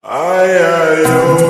Ay, ay, oh,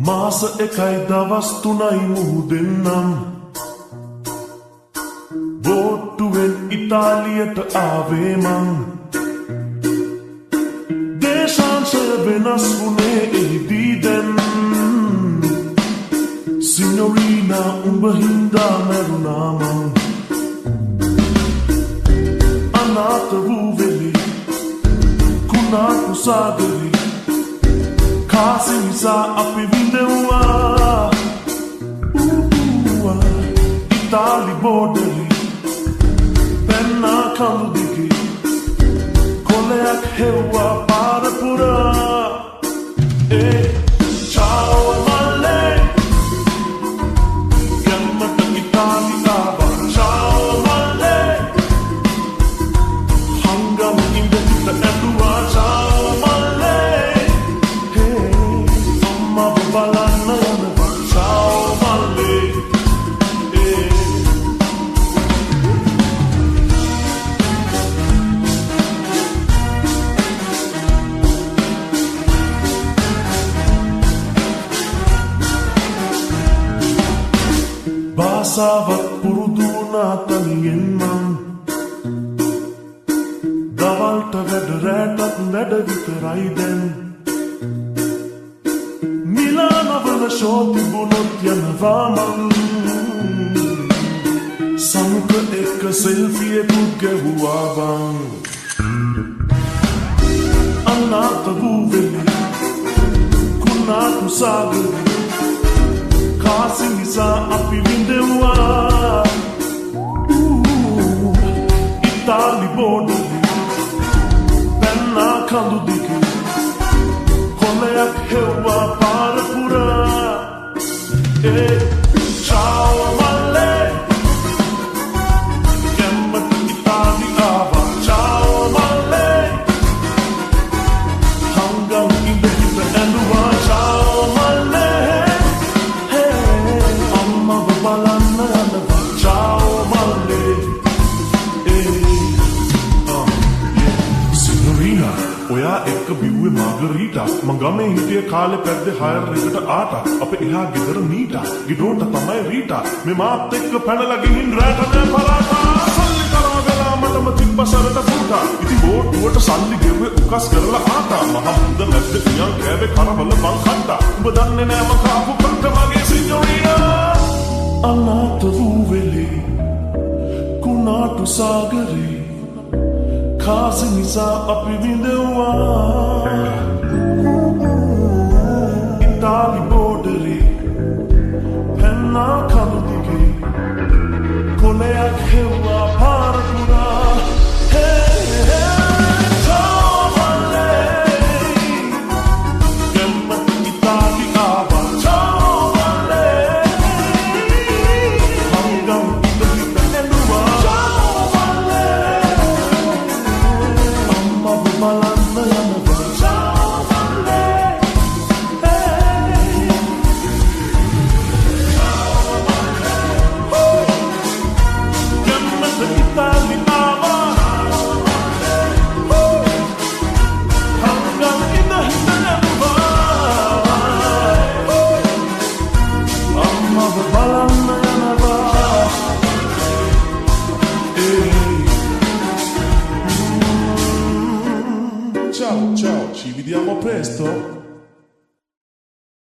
මාස එකයි දවස් තුනයි මුහුදෙන්නම් බෝට්ටුවෙන් ඉතාලියට ආවේ මං දේශාංශය වෙනස් වුණේ එහිදී දැන් සිනොරීනා උඹ හින්දා මැරුණා මං අනාථ වූ වෙලේ කුණාටු සාගරේ කාසි නිසා අපි විඳෙව්වා ඉතාලි බෝඩරේ පැන්නා කඳු දිගේ කොලයක් හෙව්වා පාර පුරා චාෝ මල්ලේ ගැම්මට ඉතාලි ආවා චාෝ මල්ලේ හංගම ඉඳිට ඇදුවා චාෝ මල්ලේ අම්මව බලන්න යනවා චාෝ මල්ලේ භාෂාවත් පුරුදු වුණා තනියෙන් මං දවල්ට වැඩ රැටත් වැඩ විතරයි දැන් මිලානවල ෂෝ තිබුණොත් යනවා මං සමුක එක සෙල්ෆියකුත් ගැහුවා බං අනාථ වූ වෙලේ කුණාටු සාගරේ කාසි නිසා අපි විඳෙව්වා ඉතාලි බෝඩරේ පැන්නා කඳු දිගේ කොලයක් හෙව්වා පාර පුරා චාෝ මල්ලේ ගැම්මට ඉතාලි ආවා චාෝ මල්ලේ හංගම් ඉඳහිට ඇඳුවා චාෝ මල්ලේ බලන්න යනවා චාෝ මල්ලේ සිනොරීනා ඔයා එක්ක බිව්වේ මාගරීටා මං ගමේ හිටිය කාලේ පැද්දේ හයර් එකට ආටා අපේ එහා ගෙදර නීටා ගිඩෝට තමයි රීටා මේ මාත් එක්ක පැනලා ගිහින් රැට නෑ පලාටා සල්ලි කරවගලා මටම තිබ්බ සරට පුටා ඉතින් බෝට්ටුවට සල්ලි ගෙව්වේ උකස් කරලා ආටා මහ මුද නැද්ද පියන් කෑවේ කරවල මං කට්ටා උඹ දන්නේ නෑ මං කාපු කට මගේ සිනොරීනා අනාථ වූ වෙලේ කුණාටු සාගරේ කාසි නිසා අපි විඳෙව්වා ඉතාලි බෝඩරේ පැන්නා කඳු දිගේ කොලයක් හෙව්වා පාර පුරා